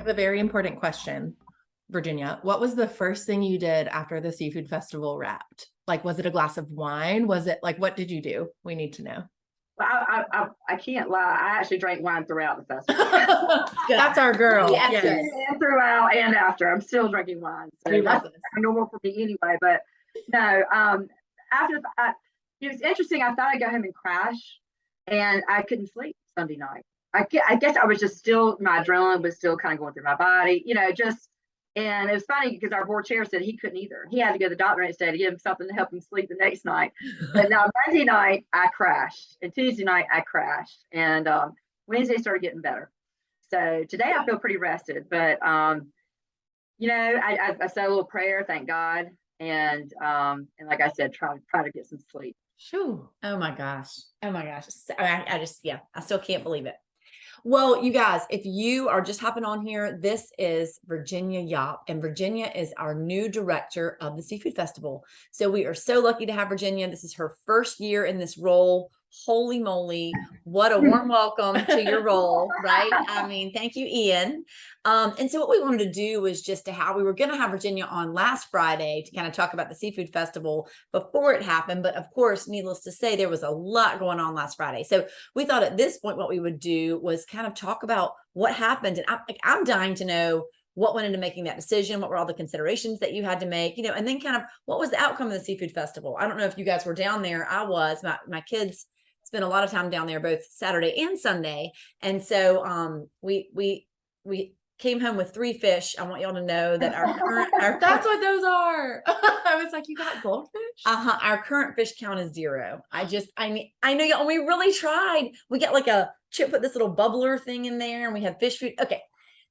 have a very important question, Virginia. What was the first thing you did after the seafood festival wrapped? Like, was it a glass of wine? Was it like, what did you do? We need to know. Well, I can't lie. I actually drank wine throughout the festival. That's our girl. Yes, Yes. good. And throughout and after, I'm still drinking wine. So We love that's this. normal for me anyway. But no, after it was interesting. I thought I'd go home and crash, and I couldn't sleep Sunday night. I guess I was just still, my adrenaline was still kind of going through my body, and it was funny because our board chair said he couldn't either. He had to go to the doctor next day to give him something to help him sleep the next night. But now Monday night I crashed, and Tuesday night I crashed, and Wednesday started getting better. So today I feel pretty rested, but I said a little prayer, thank God, and like I said, try to get some sleep. Shoo. Oh my gosh. I still can't believe it. Well, you guys, if you are just hopping on here, this is Virginia Yopp, and Virginia is our new director of the Seafood Festival. So we are so lucky to have Virginia. This is her first year in this role. Holy moly, what a warm welcome to your role, right? I mean, thank you, Ian. And so what we wanted to do was just we were going to have Virginia on last Friday to kind of talk about the Seafood Festival before it happened. But of course, needless to say, there was a lot going on last Friday. So we thought at this point, what we would do was kind of talk about what happened. And I'm dying to know what went into making that decision. What were all the considerations that you had to make, and then kind of what was the outcome of the Seafood Festival? I don't know if you guys were down there. I was. My kids spent a lot of time down there, both Saturday and Sunday. And so we came home with 3 fish. I want y'all to know that That's what those are. I was like, you got goldfish? Our current fish count is 0. I know y'all, we really tried. We got like Chip put this little bubbler thing in there, and we had fish food. Okay,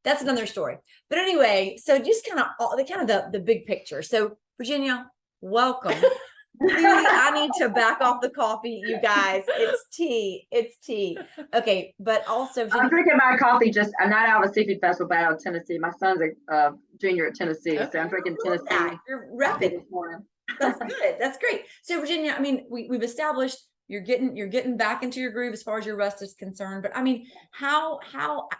that's another story. But anyway, so just kind of the big picture. So Virginia, welcome. Clearly, I need to back off the coffee, you guys. It's tea. Okay, but also I'm drinking my coffee. I'm not out of a seafood festival, but out of Tennessee. My son's a junior at Tennessee, so I'm drinking Tennessee. You're repping this morning. That's good. That's great. So Virginia, I mean, we've established you're getting back into your groove as far as your rest is concerned. But I mean, how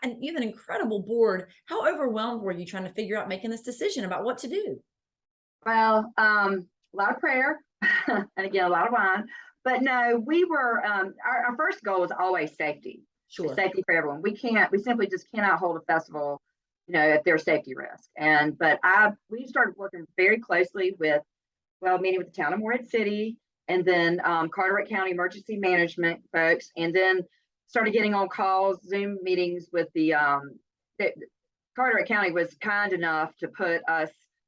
and you have an incredible board. How overwhelmed were you trying to figure out making this decision about what to do? Well, a lot of prayer. And again, a lot of wine, but no, we were, our first goal was always safety. Sure. Safety for everyone. We simply just cannot hold a festival, if there's safety risk. But we started working very closely meeting with the town of Morehead City, and then Carteret County Emergency Management folks, and then started getting on calls, Zoom meetings with the Carteret County was kind enough to put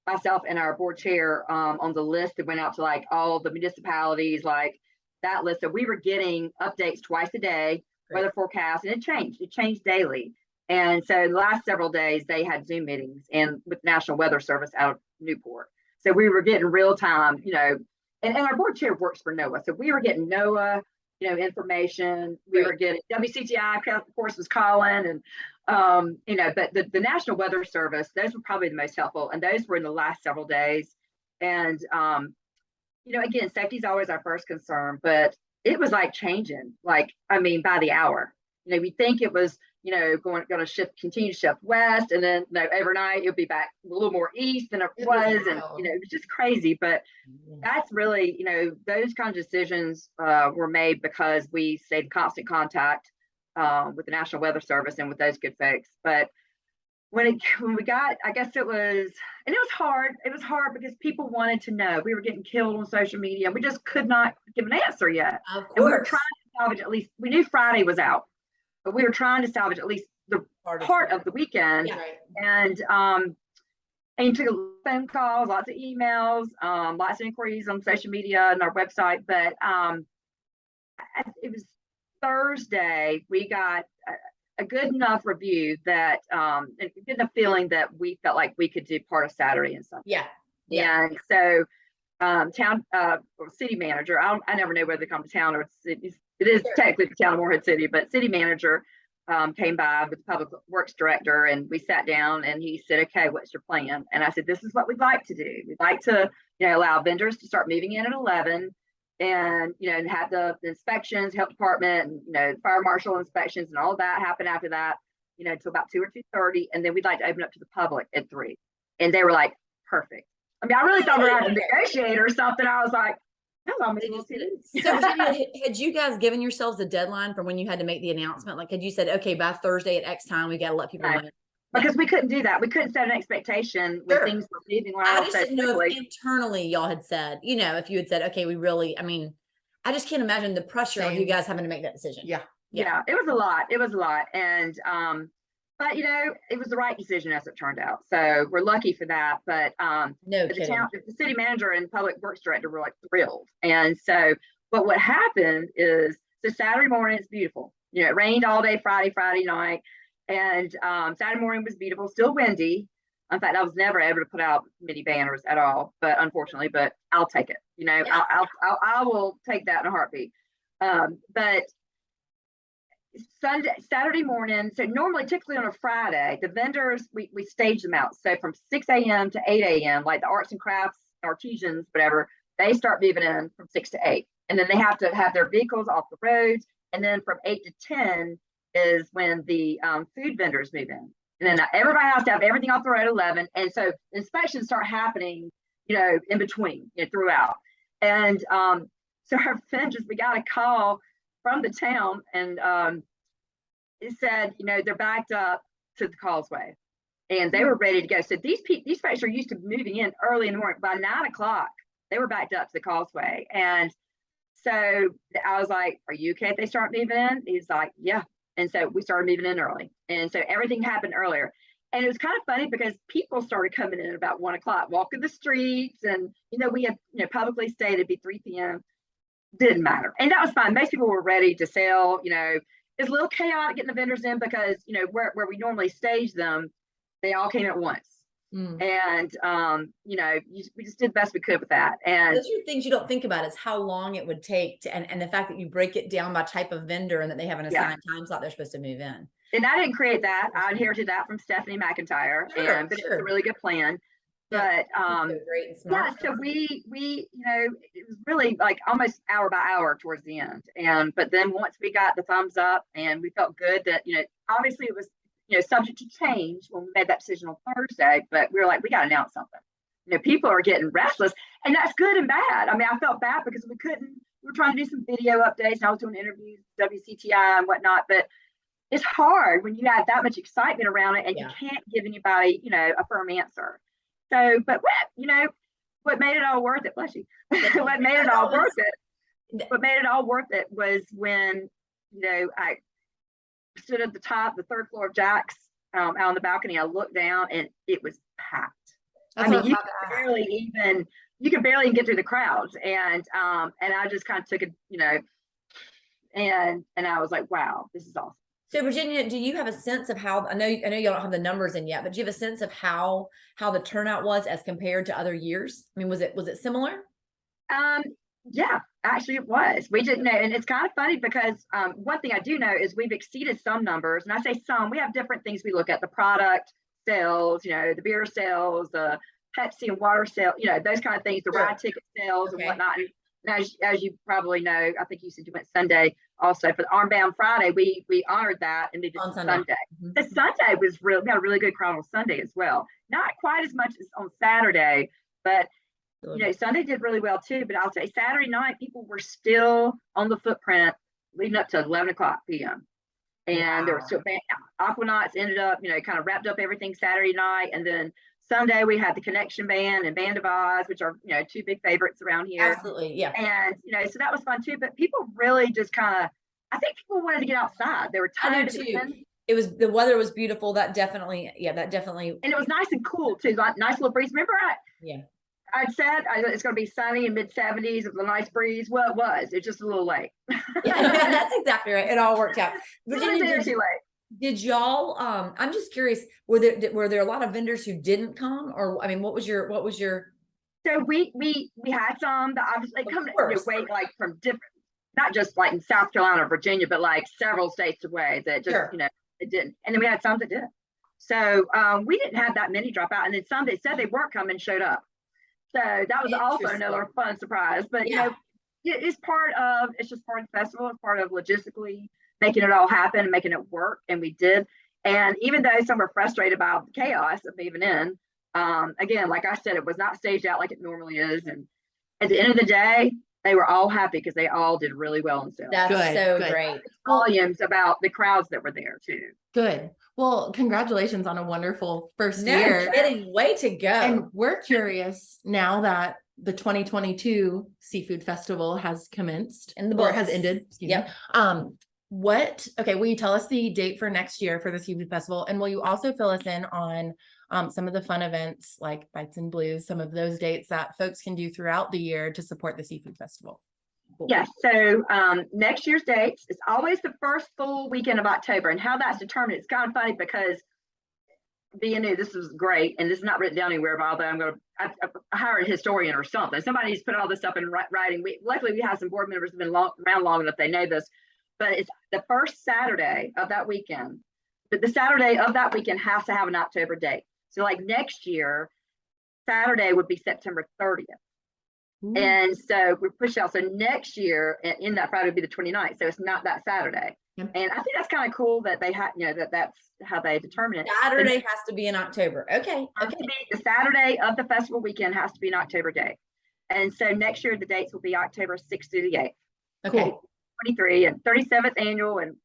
myself and our board chair on the list that went out to like all the municipalities, like that list. So we were getting updates twice a day, weather forecast, and it changed daily. And so the last several days they had Zoom meetings and with National Weather Service out of Newport. So we were getting real time, and our board chair works for NOAA. So we were getting NOAA, information. We were getting WCTI, of course, was calling, and but the National Weather Service, those were probably the most helpful, and those were in the last several days. And again, safety is always our first concern, but it was like changing, by the hour. We think it was going to continue to shift west, and then overnight it'll be back a little more east than it was, and it was just crazy. But that's really those kind of decisions were made because we stayed in constant contact with the National Weather Service and with those good folks. But when we got, I guess it was hard. It was hard because people wanted to know. We were getting killed on social media, and we just could not give an answer yet. Of course. And we were trying to salvage at least. We knew Friday was out, but we were trying to salvage at least the part of the weekend. Yeah, right. And you took phone calls, lots of emails, lots of inquiries on social media and our website. But it was Thursday, we got a good enough review that a good enough feeling that we felt like we could do part of Saturday and Sunday. Yeah. And so city manager, I never know whether they come to town or it is technically the town of Morehead City, but city manager came by with the public works director, and we sat down, and he said, okay, what's your plan? And I said, this is what we'd like to do. We'd like to allow vendors to start moving in at 11, and and have the inspections, health department, and fire marshal inspections and all of that happen after that. until about 2 or 2:30, and then we'd like to open up to the public at 3. And they were like, perfect. I mean, I really thought we were going to negotiate or something. I was like, that's almost so Virginia, had you guys given yourselves a deadline for when you had to make the announcement? Like, had you said, okay, by Thursday at X time, we got to let people know? Because we couldn't do that. We couldn't set an expectation when things were moving around. I just didn't know if internally y'all had said, if you had said, okay, we really, I mean, I just can't imagine the pressure of you guys having to make that decision. Yeah. It was a lot. It was a lot. And, but it was the right decision as it turned out. So we're lucky for that. But the city manager and public works director were like thrilled. And so, but what happened is, so Saturday morning, it's beautiful. It rained all day Friday night. And Saturday morning was beautiful, still windy. In fact, I was never able to put out mini banners at all, but unfortunately, but I'll take it. I will take that in a heartbeat. But Saturday morning, so normally, typically on a Friday, the vendors, we stage them out. So from 6 a.m. to 8 a.m., like the arts and crafts, artisans, whatever, they start moving in from 6 to 8. And then they have to have their vehicles off the roads. And then from 8 to 10 is when the food vendors move in. And then everybody has to have everything off the road at 11. And so inspections start happening, in between, throughout. And so our vendors, we got a call from the town, and it said, they're backed up to the causeway, and they were ready to go. So these folks are used to moving in early in the morning. By 9 o'clock, they were backed up to the causeway. And so I was like, are you okay if they start moving in? He's like, yeah. And so we started moving in early. And so everything happened earlier. And it was kind of funny because people started coming in about 1 o'clock, walking the streets. And, we had, publicly stated it'd be 3 p.m. Didn't matter. And that was fine. Most people were ready to sell. It's a little chaotic getting the vendors in because, where we normally stage them, they all came at once. And, we just did the best we could with that. And those are things you don't think about, is how long it would take to, and the fact that you break it down by type of vendor and that they have an assigned time slot they're supposed to move in. And I didn't create that. I inherited that from Stephanie McIntyre. But it's a really good plan. But great and smart. so we it was really like almost hour by hour towards the end. But then once we got the thumbs up and we felt good that, obviously it was, subject to change when we made that decision on Thursday, but we were like, we got to announce something. People are getting restless, and that's good and bad. I mean, I felt bad because we were trying to do some video updates, and I was doing interviews, WCTI and whatnot, but it's hard when you have that much excitement around it and you can't give anybody, a firm answer. So, but what made it all worth it, bless you, what made it all worth it was when, I stood at the top, the third floor of Jack's, out on the balcony. I looked down and it was packed. I mean, you can barely even get through the crowds. And I just kind of took it, and I was like, wow, this is awesome. So Virginia, do you have a sense of how, I know y'all don't have the numbers in yet, but do you have a sense of how the turnout was as compared to other years? I mean, was it similar? Yeah, actually it was. We didn't know. And it's kind of funny because one thing I do know is we've exceeded some numbers. And I say some, we have different things we look at: the product sales, the beer sales, the Pepsi and water sales, those kind of things, the ride ticket sales and whatnot. And as you probably know, I think you said you went Sunday also for the Armband Friday. We honored that and did it on Sunday. The Sunday was we had a really good crowd on Sunday as well. Not quite as much as on Saturday, but Sunday did really well too. But I'll say Saturday night, people were still on the footprint leading up to 11 o'clock p.m. And there were still Aquanauts ended up, kind of wrapped up everything Saturday night. And then Sunday we had the Connection Band and Band of Oz, which are, two big favorites around here. Absolutely. Yeah. And, so that was fun too. But people really just I think people wanted to get outside. They were tired of it. The weather was beautiful. That definitely. And it was nice and cool too. Nice little breeze. Remember I'd said it's going to be sunny in mid-70s with a nice breeze. Well, it was. It's just a little late. That's exactly right. It all worked out. Virginia, too late. Did y'all? I'm just curious. Were there a lot of vendors who didn't come, or I mean, what was your? So we had some that obviously come away like from different, not just like in South Carolina or Virginia, but like several states away that just it didn't. And then we had some that did. So we didn't have that many drop out, and then some that said they weren't coming showed up. So that was also another fun surprise. But it's just part of the festival. It's part of logistically making it all happen and making it work. And we did. And even though some were frustrated about the chaos of moving in, again, like I said, it was not staged out like it normally is. And at the end of the day, they were all happy because they all did really well themselves. That's Good, so good. great. Volumes about the crowds that were there too. Good. Well, congratulations on a wonderful first No year. kidding. Way to go. And we're curious now that the 2022 Seafood Festival has commenced In the or has books. ended. Excuse Yep. me. Will you tell us the date for next year for the Seafood Festival? And will you also fill us in on some of the fun events like Bites and Blues, some of those dates that folks can do throughout the year to support the Seafood Festival? Cool. Yes. So next year's dates is always the first full weekend of October. And how that's determined, it's kind of funny because being new, this was great. And this is not written down anywhere, but although I hire a historian or something. Somebody's put all this up in writing. Luckily, we have some board members who've been around long enough, they know this. But it's the first Saturday of that weekend. But the Saturday of that weekend has to have an October date. So like next year, Saturday would be September 30th. Ooh. And so we push out. So next year, in that Friday would be the 29th. So it's not that Saturday. Yep. And I think that's kind of cool that they had, that's how they determine it. Saturday has to be in October. Okay. Okay. The Saturday of the festival weekend has to be an October day. And so next year, the dates will be October 6th through the 8th. Okay. Cool. 23 and 37th annual. And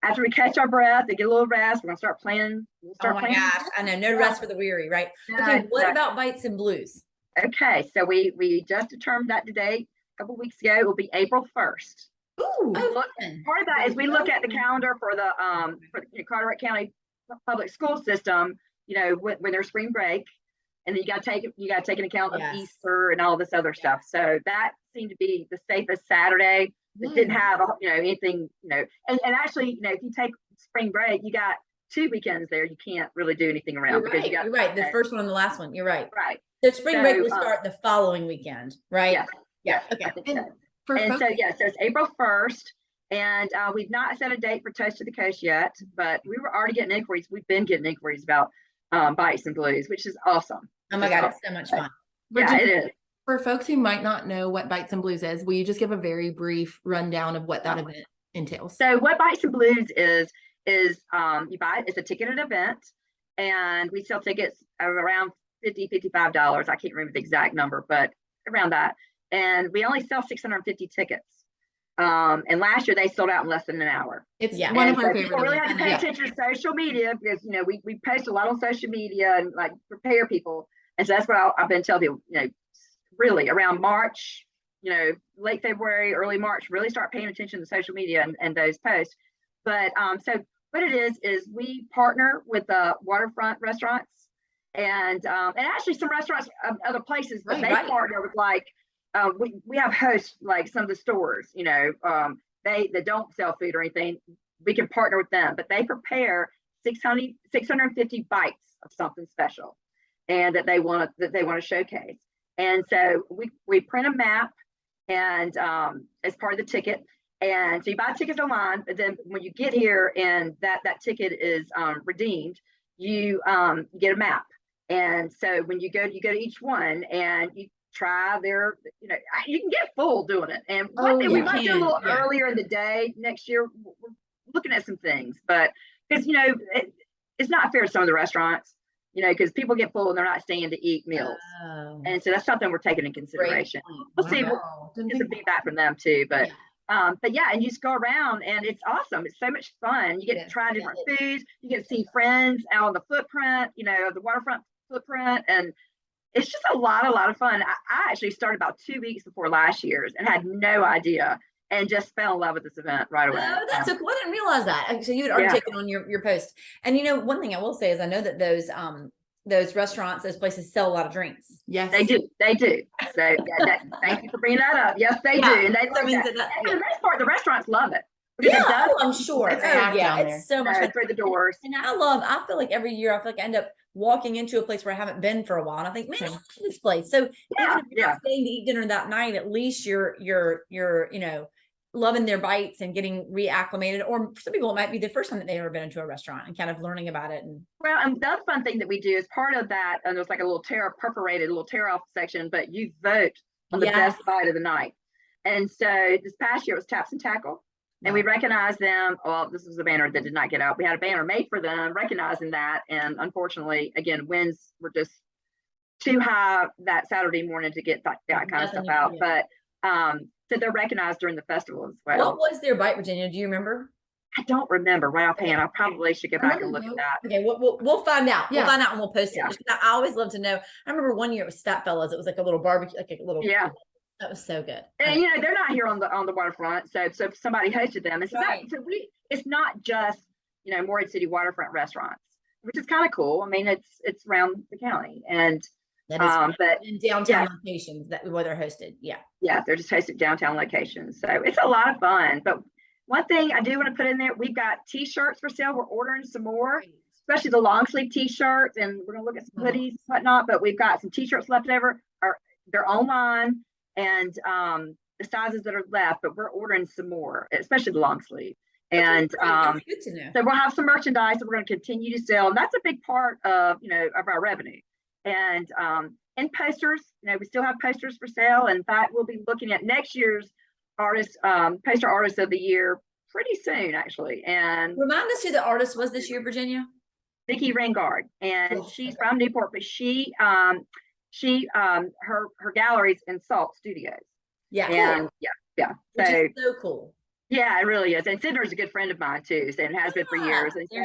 after we catch our breath and get a little rest, we're going to start planning. We'll start Oh my gosh. I know. No rest for the weary, right? Okay. What about Bites and Blues? Okay. So we just determined that today, a couple weeks ago. It will be April 1st. Ooh. Oh, Part of that is we look at the calendar for the Carteret County public school system, when there's spring break, and then you got to take into account of Easter and all this other stuff. So that seemed to be the safest Saturday. It didn't have anything, and actually, if you take spring break, you got 2 weekends there. You can't really do anything around. You're right. The first one and the last one. You're right. Right. The spring break will start the following weekend, right? Yes. Yeah. Okay. So So it's April 1st. And we've not set a date for Toast to the Coast yet, but we were already getting inquiries. We've been getting inquiries about Bites and Blues, which is awesome. Oh my God, it's so much fun. Yeah, it is. For folks who might not know what Bites and Blues is, will you just give a very brief rundown of what that event entails? So what Bites and Blues is you buy it. It's a ticketed event, and we sell tickets of around $55. I can't remember the exact number, but around that. And we only sell 650 tickets. And last year they sold out in less than an hour. It's one of our favorite. People really have to pay attention to social media because we post a lot on social media and like prepare people. And so that's what I've been telling people. Really around March, late February, early March, really start paying attention to social media and those posts. But so what it is we partner with waterfront restaurants and actually some restaurants other places, but they partner with we have hosts like some of the stores, they don't sell food or anything. We can partner with them, but they prepare 650 bites of something special and that they want to showcase. And so we print a map and as part of the ticket. And so you buy tickets online, but then when you get here and that ticket is redeemed, you get a map. And so when you go to each one and you try their, you can get full doing it. And we might do a little earlier in the day next year. We're looking at some things, but because, it's not fair to some of the restaurants, because people get full and they're not staying to eat meals. Oh. And so that's something we're taking into consideration. We'll see. We'll get some feedback from them too, but yeah, and you just go around and it's awesome. It's so much fun. You get to try different foods. You get to see friends out on the footprint, the waterfront footprint. And it's just a lot of fun. I actually started about 2 weeks before last year's and had no idea and just fell in love with this event right away. Oh, that's so cool. I didn't realize that. So you had already taken on your post. And one thing I will say is I know that those restaurants, those places sell a lot of drinks. Yes, they do. So thank you for bringing that up. Yes, they do. And they love that. And for the most part, the restaurants love it. I'm sure. It's so much fun through the doors. And I feel like every year I end up walking into a place where I haven't been for a while. And I think, man, I love this place. So even if you're not staying to eat dinner that night, at least you're loving their bites and getting reacclimated. Or for some people, it might be the first time that they've ever been into a restaurant and kind of learning about it. And the other fun thing that we do is part of that, and there's like a little perforated little tear off section, but you vote on the best bite of the night. And so this past year it was Taps and Tackle. And we recognized them. Well, this was a banner that did not get out. We had a banner made for them, recognizing that. And unfortunately, again, winds were just too high that Saturday morning to get that kind of stuff out. But so they're recognized during the festival as well. What was their bite, Virginia? Do you remember? I don't remember right offhand. I probably should go back and look at that. Okay, we'll find out. Yeah. We'll find out and we'll post it. Yeah. Just 'cause I always love to know. I remember one year it was Stat Fellas. It was like a little barbecue, like a little. Yeah. That was so good. And you know, they're not here on the waterfront, so somebody hosted them, and so Right. it's not just, you know, Morehead City waterfront restaurants, which is kind of cool. I mean, it's around the county, and That is but in downtown locations where they're hosted. Yeah. yeah, they're just hosted downtown locations, so it's a lot of fun. But one thing I do want to put in there, we've got T-shirts for sale. We're ordering some more, especially the long sleeve T-shirts, and we're gonna look at some hoodies and whatnot. But we've got some T-shirts left over. They're online. And the sizes that are left, but we're ordering some more, especially the long sleeve. And That's good to know. so we'll have some merchandise that we're going to continue to sell, and that's a big part of, you know, of our revenue. And posters, you know, we still have posters for sale. In fact, we'll be looking at next year's poster artist of the year pretty soon, actually. And Remind us who the artist was this year, Virginia. Vicki Ringard, and she's from Newport, but her gallery's in Salt Studios. Yeah. And yeah. Which So is so cool. yeah, it really is. And Cinder's a good friend of mine too, and has been for years. And so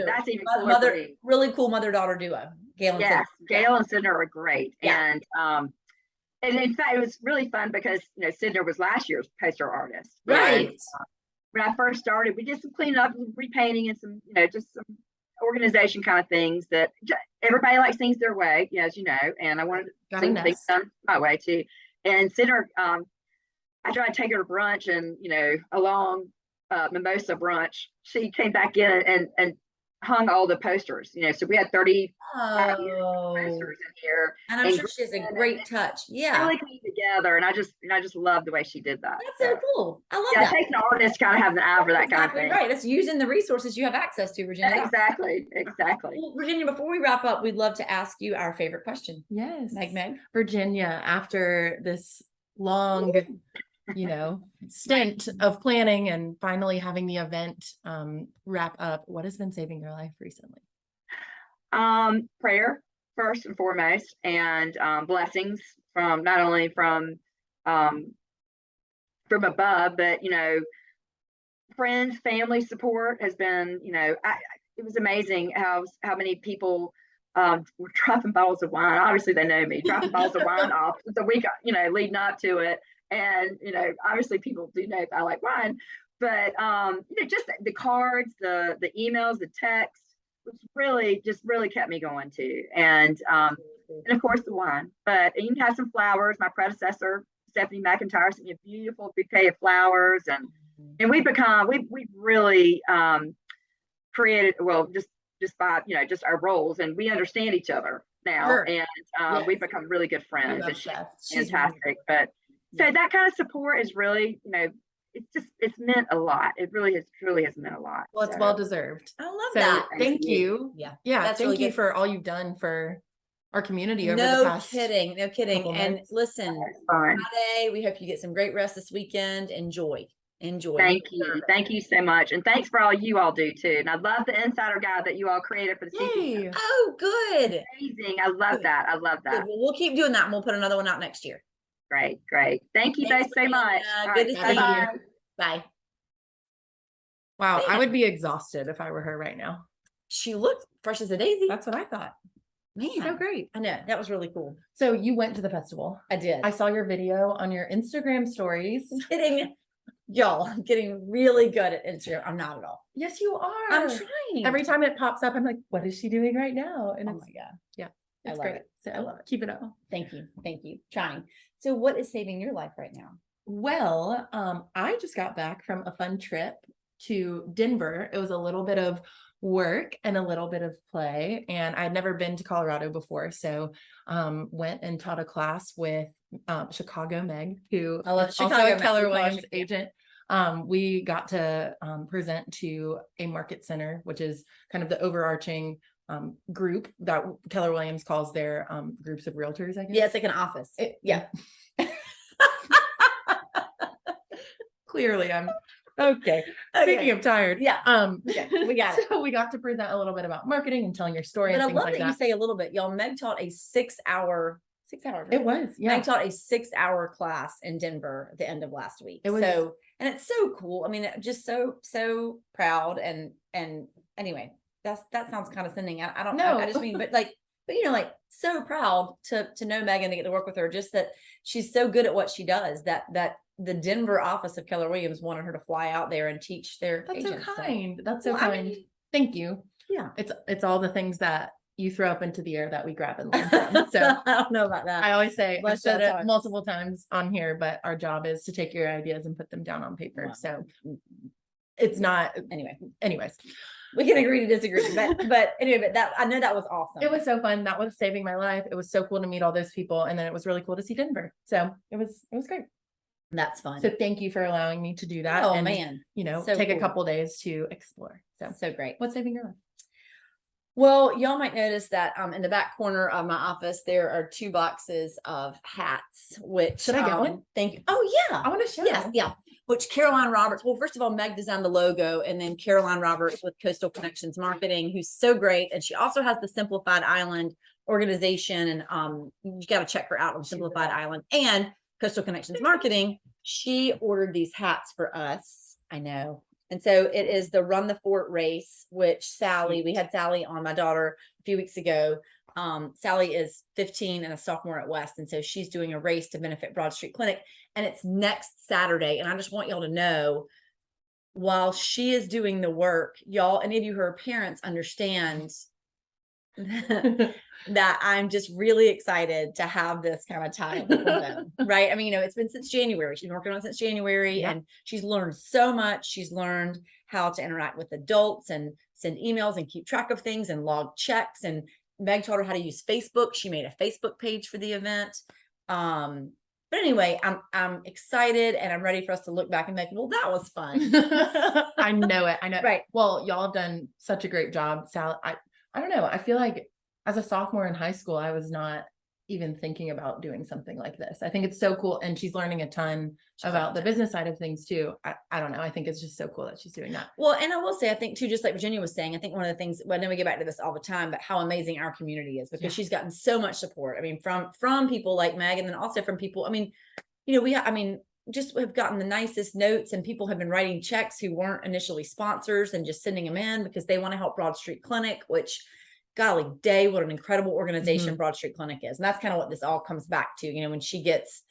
that's even cooler for me. Really cool mother-daughter duo. Gail and Yes, Cinder. Gail and Cinder are great. Yeah. And in fact, it was really fun because, you know, Cinder was last year's poster artist. Right. And, when I first started, we did some cleaning up, repainting, and some, you know, just some organization kind of things that everybody likes things their way, as you know, and I wanted to see things done my way too. And Cinder, I tried to take her to brunch, and, you know, along mimosa brunch, she came back in and hung all the posters, you know, so we had 30 posters in here. And I'm sure she has a great touch. Yeah. Really came together, and I just love the way she did that. That's so cool. I love yeah, that. It takes an artist kind of have an eye for that kind of thing. Right. It's using the resources you have access to, Virginia. Exactly. Well, Virginia, before we wrap up, we'd love to ask you our favorite question. Yes. Meg. Virginia, after this long, you know, stint of planning and finally having the event wrap up, what has been saving your life recently? Prayer first and foremost, and blessings from not only from above, but, you know, friends, family support has been, you know, it was amazing how many people were dropping bottles of wine. Obviously they know me, dropping bottles of wine off the week, you know, leading up to it. And, you know, obviously people do know if I like wine, but, you know, just the cards, the emails, the texts, which really kept me going too. And of course the wine, but you can have some flowers. My predecessor, Stephanie McIntyre, sent me a beautiful bouquet of flowers, and we've really created, well, just by, you know, just our roles, and we understand each other now. Sure. And we've become really good friends, and she's fantastic. But so that kind of support is really, you know, it's meant a lot. It really has meant a lot. Well, it's well deserved. I love that. Thank you. Yeah. Thank really you for all you've done for our community over the past. No kidding. And listen, Friday, we hope you get some great rest this weekend. Enjoy. Thank you so much, and thanks for all you all do too. And I love the insider guide that you all created for the season. Oh, good. Amazing. I love that. Good. Well, we'll keep doing that, and we'll put another one out next year. Great. Thank you both so much. Good to see you. Bye. Wow, I would be exhausted if I were her right now. She looked fresh as a daisy. That's what I thought. Man, so great. I know, that was really cool. So you went to the festival. I did. I saw your video on your Instagram stories. Y'all, I'm getting really good at Instagram. I'm not at all. Yes, you are. I'm trying. Every time it pops up, I'm like, what is she doing right now? And oh my God. Yeah, it's great. So I love it. Keep it up. Thank you. Trying. So what is saving your life right now? Well, I just got back from a fun trip to Denver. It was a little bit of work and a little bit of play, and I'd never been to Colorado before, so went and taught a class with Chicago Meg, who I love also Chicago a Keller Williams Meg. agent. We got to present to a market center, which is kind of the overarching group that Keller Williams calls their groups of realtors, I guess. Yeah, it's like an office. Yeah. Clearly I'm Okay. Speaking of tired. Yeah. Okay, we got it. So we got to present a little bit about marketing and telling your story But and I things love like that you that. say a little bit. Y'all, Meg taught a 6 hour, right? It was, yeah. Meg taught a 6 hour class in Denver at the end of last week. It was- so, and it's so cool. I mean, just so proud. And anyway, that sounds condescending. I don't know. No. I just mean, but like so proud to know Megan, to get to work with her, just that she's so good at what she does, that the Denver office of Keller Williams wanted her to fly out there and teach their That's so agents. kind. That's so Well, I kind. mean, Thank you. yeah. It's all the things that you throw up into the air that we grab and learn from. So I don't know about that. I always say, I've Bless said y'all it hearts. multiple times on here, but our job is to take your ideas and put them down on paper. Wow. So it's not, anyways, anyways, we can agree to disagree, but anyway, but that, I know that was awesome. it was so fun. That was saving my life. It was so cool to meet all those people. And then it was really cool to see Denver. So it was great. That's fun. So thank you for allowing me to do that. Oh and, man, so take cool. a couple days to explore. So great. what's saving your life? Well, y'all might notice that in the back corner of my office, there are 2 boxes of hats, which Should I get one? Thank you. Oh yeah. I want to show. Yes, yeah. Which Caroline Roberts, well, first of all, Meg designed the logo, and then Caroline Roberts with Coastal Connections Marketing, who's so great. And she also has the Simplified Island organization. And you got to check her out on Simplified Island and Coastal Connections Marketing. She ordered these hats for us. I know. And so it is the Run the Fort race, which Sally, we had Sally on, my daughter, a few weeks ago. Sally is 15 and a sophomore at West. And so she's doing a race to benefit Broad Street Clinic. And it's next Saturday. And I just want y'all to know, while she is doing the work, y'all, any of you who are parents understand that I'm just really excited to have this kind of time with them, right? I mean, it's been since January. She's been working on it since January, Yeah. and she's learned so much. She's learned how to interact with adults and send emails and keep track of things and log checks. And Meg taught her how to use Facebook. She made a Facebook page for the event. But anyway, I'm excited, and I'm ready for us to look back and be like, well, that was fun. I know it. I know. Right. Well, y'all have done such a great job, Sal. I don't know. I feel like as a sophomore in high school, I was not even thinking about doing something like this. I think it's so cool. And she's learning a ton about the business side of things too. I don't know. I think it's just so cool that she's doing that. Well, and I will say, I think too, just like Virginia was saying, I think one of the things, well, I know we get back to this all the time, but how amazing our community is, because she's gotten so much support. I mean, from people like Meg, and then also from people, I mean, just have gotten the nicest notes, and people have been writing checks who weren't initially sponsors and just sending them in because they want to help Broad Street Clinic, which, golly day, what an incredible organization Broad Street Clinic is. And that's kind of what this all comes back to, when she gets,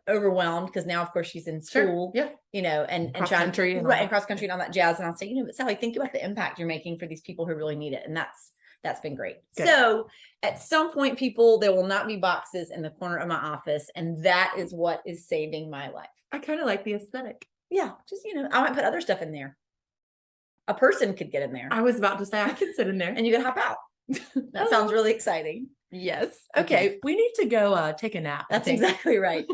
overwhelmed, because now of course she's in school, and Cross trying country and all right, that. and cross country and all that jazz. And I'll say, but Sally, think about the impact you're making for these people who really need it. And that's been great. Good. So at some point, people, there will not be boxes in the corner of my office. And that is what is saving my life. I kind of like the aesthetic. Yeah. Just, I might put other stuff in there. A person could get in there, I was about to say I could sit in there. and you can hop out. That sounds really exciting. Yes. Okay. We need to go take a nap. I That's think. exactly right.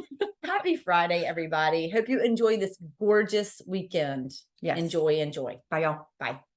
Happy Friday, everybody. Hope you enjoy this gorgeous weekend. Yes. Enjoy. Bye, y'all. Bye.